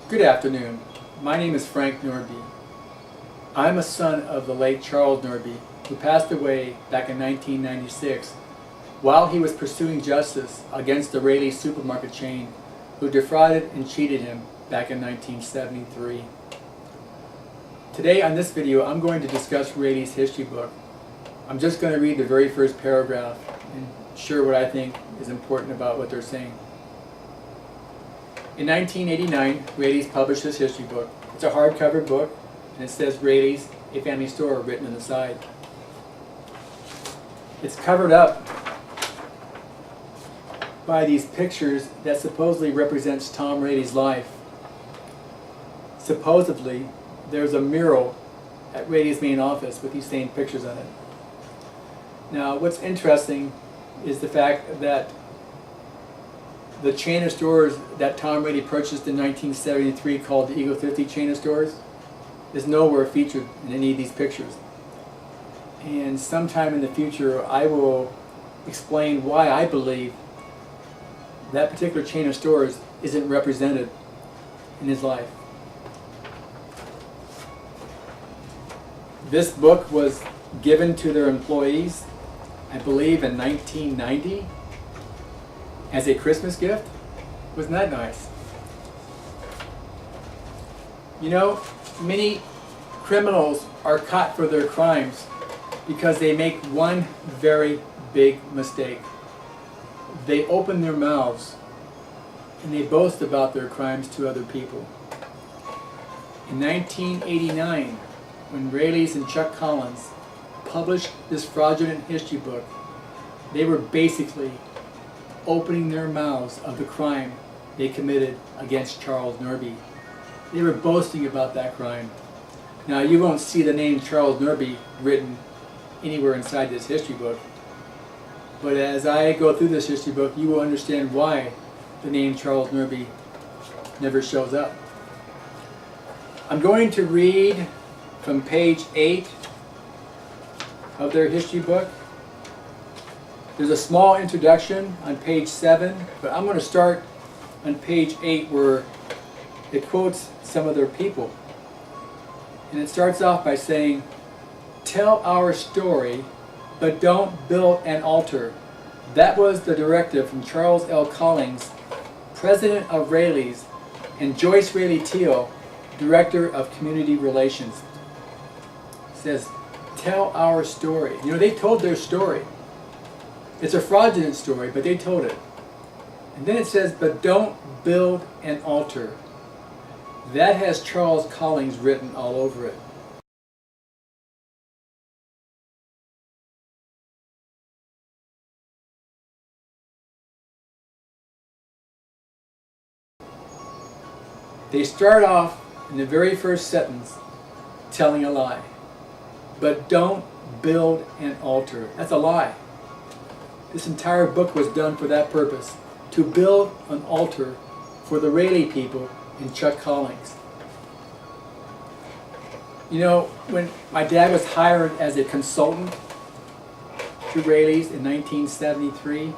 Good afternoon. My name is Frank Nordby. I'm a son of the late Charles Nordby, who passed away back in 1996 while he was pursuing justice against the Raley supermarket chain who defrauded and cheated him back in 1973. Today on this video I'm going to discuss Raley's history book. I'm just going to read the very first paragraph and share what I think is important about what they're saying. In 1989, Raley's published this history book. It's a hardcover book, and it says Raley's, a family store, written on the side. It's covered up by these pictures that supposedly represents Tom Raley's life. Supposedly, there's a mural at Raley's main office with these same pictures on it. Now, what's interesting is the fact that the chain of stores that Tom Raley purchased in 1973, called the Eagle 50 chain of stores, is nowhere featured in any of these pictures. And sometime in the future I will explain why I believe that particular chain of stores isn't represented in his life. This book was given to their employees, I believe, in 1990. As a Christmas gift. Wasn't that nice? You know, many criminals are caught for their crimes because they make one very big mistake. They open their mouths and they boast about their crimes to other people. In 1989, when Raley's and Chuck Collins published this fraudulent history book, they were basically opening their mouths of the crime they committed against Charles Nordby. They were boasting about that crime. Now, you won't see the name Charles Nordby written anywhere inside this history book, but as I go through this history book, you will understand why the name Charles Nordby never shows up. I'm going to read from page 8 of their history book. There's a small introduction on page 7, but I'm going to start on page 8 where it quotes some of their people. And it starts off by saying, "Tell our story, but don't build an altar." That was the directive from Charles L. Collings, president of Raley's, and Joyce Raley Teal, director of community relations. It says, "Tell our story." You know, they told their story. It's a fraudulent story, but they told it. And then it says, "But don't build an altar." That has Charles Collings written all over it. They start off in the very first sentence telling a lie. But don't build an altar. That's a lie. This entire book was done for that purpose, to build an altar for the Raley people and Chuck Collings. You know, when my dad was hired as a consultant to Raley's in 1973,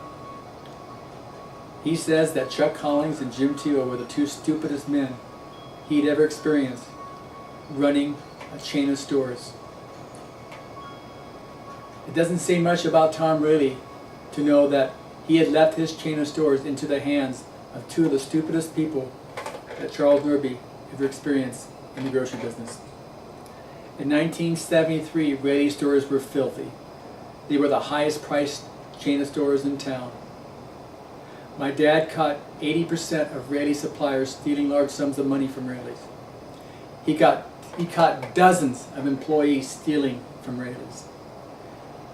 he says that Chuck Collings and Jim Teal were the two stupidest men he'd ever experienced running a chain of stores. It doesn't say much about Tom Raley to know that he had left his chain of stores into the hands of two of the stupidest people that Charles Nordby ever experienced in the grocery business. In 1973, Raley stores were filthy. They were the highest priced chain of stores in town. My dad caught 80% of Raley suppliers stealing large sums of money from Raley's. He caught dozens of employees stealing from Raley's.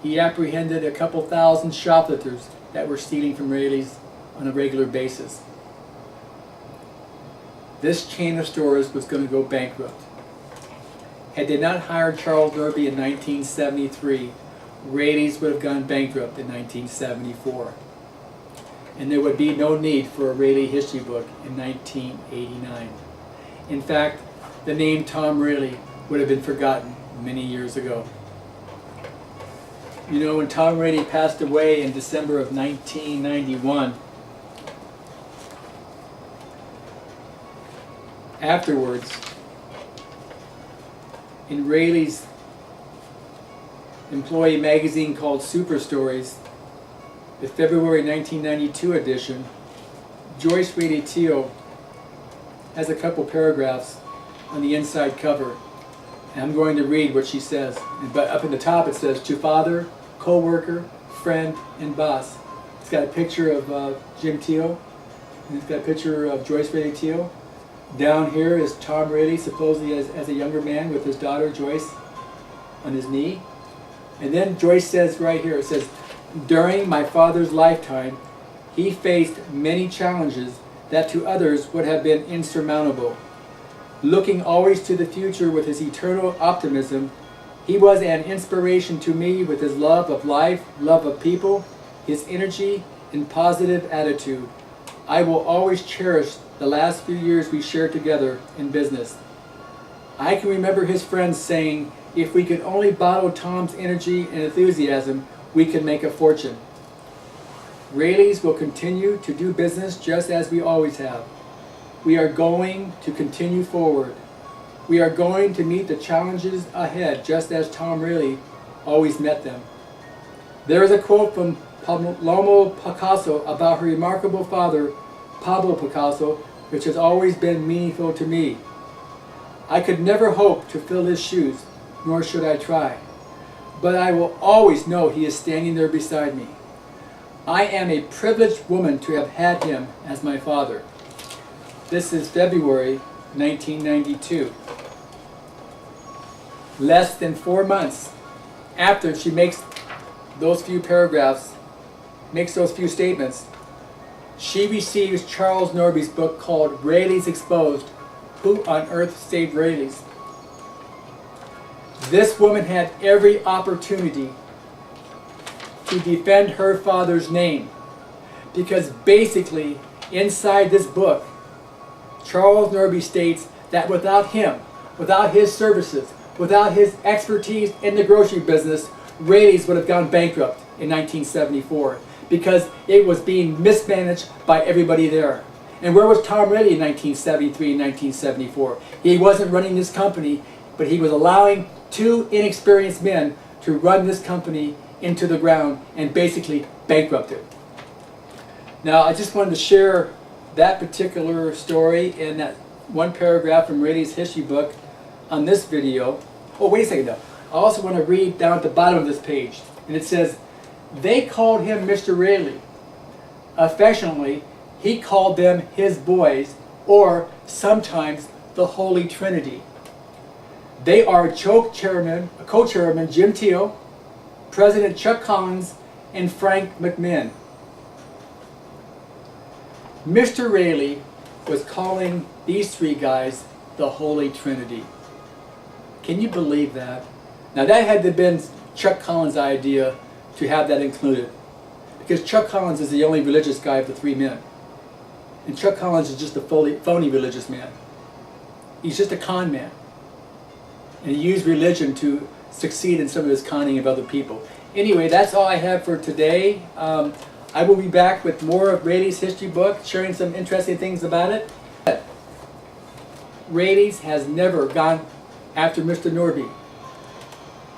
He apprehended a couple thousand shoplifters that were stealing from Raley's on a regular basis. This chain of stores was going to go bankrupt. Had they not hired Charles Nordby in 1973, Raley's would have gone bankrupt in 1974. And there would be no need for a Raley history book in 1989. In fact, the name Tom Raley would have been forgotten many years ago. You know, when Tom Raley passed away in December of 1991, afterwards, in Raley's employee magazine called Super Stories, the February 1992 edition, Joyce Raley Teal has a couple paragraphs on the inside cover. And I'm going to read what she says. But up in the top it says, to father, co-worker, friend, and boss. It's got a picture of Jim Teal, and it's got a picture of Joyce Raley Teal. Down here is Tom Raley, supposedly as a younger man with his daughter Joyce on his knee. And then Joyce says right here, it says, during my father's lifetime, he faced many challenges that to others would have been insurmountable. Looking always to the future with his eternal optimism, he was an inspiration to me with his love of life, love of people, his energy, and positive attitude. I will always cherish the last few years we shared together in business. I can remember his friends saying, if we could only bottle Tom's energy and enthusiasm, we could make a fortune. Raley's will continue to do business just as we always have. We are going to continue forward. We are going to meet the challenges ahead just as Tom Raley always met them. There is a quote from Paloma Picasso about her remarkable father, Pablo Picasso, which has always been meaningful to me. I could never hope to fill his shoes, nor should I try. But I will always know he is standing there beside me. I am a privileged woman to have had him as my father. This is February 1992. Less than 4 months after she makes those few paragraphs, makes those few statements, she receives Charles Nordby's book called Raley's Exposed, Who on Earth Saved Raley's? This woman had every opportunity to defend her father's name, because basically inside this book, Charles Nordby states that without him, without his services, without his expertise in the grocery business, Raley's would have gone bankrupt in 1974 because it was being mismanaged by everybody there. And where was Tom Raley in 1973 and 1974? He wasn't running this company, but he was allowing two inexperienced men to run this company into the ground and basically bankrupt it. Now, I just wanted to share that particular story and that one paragraph from Raley's history book on this video. Oh, wait a second though. I also want to read down at the bottom of this page, and it says, they called him Mr. Raley. Affectionately, he called them his boys, or sometimes the Holy Trinity. They are co-chairman Jim Teal, President Chuck Collings, and Frank McMinn. Mr. Raley was calling these three guys the Holy Trinity. Can you believe that? Now that had to have been Chuck Collins' idea to have that included, because Chuck Collins is the only religious guy of the three men. And Chuck Collins is just a phony religious man. He's just a con man. And he used religion to succeed in some of his conning of other people. Anyway, that's all I have for today. I will be back with more of Raley's history book, sharing some interesting things about it. Raley's has never gone after Mr. Nordby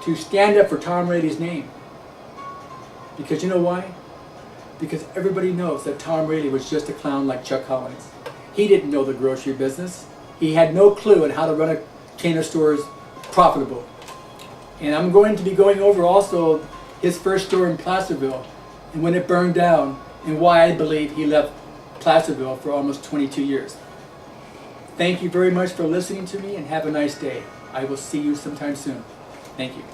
to stand up for Tom Raley's name. Because you know why? Because everybody knows that Tom Raley was just a clown like Chuck Collins. He didn't know the grocery business. He had no clue on how to run a chain of stores profitable. And I'm going to be going over also his first store in Placerville and when it burned down and why I believe he left Placerville for almost 22 years. Thank you very much for listening to me and have a nice day. I will see you sometime soon. Thank you.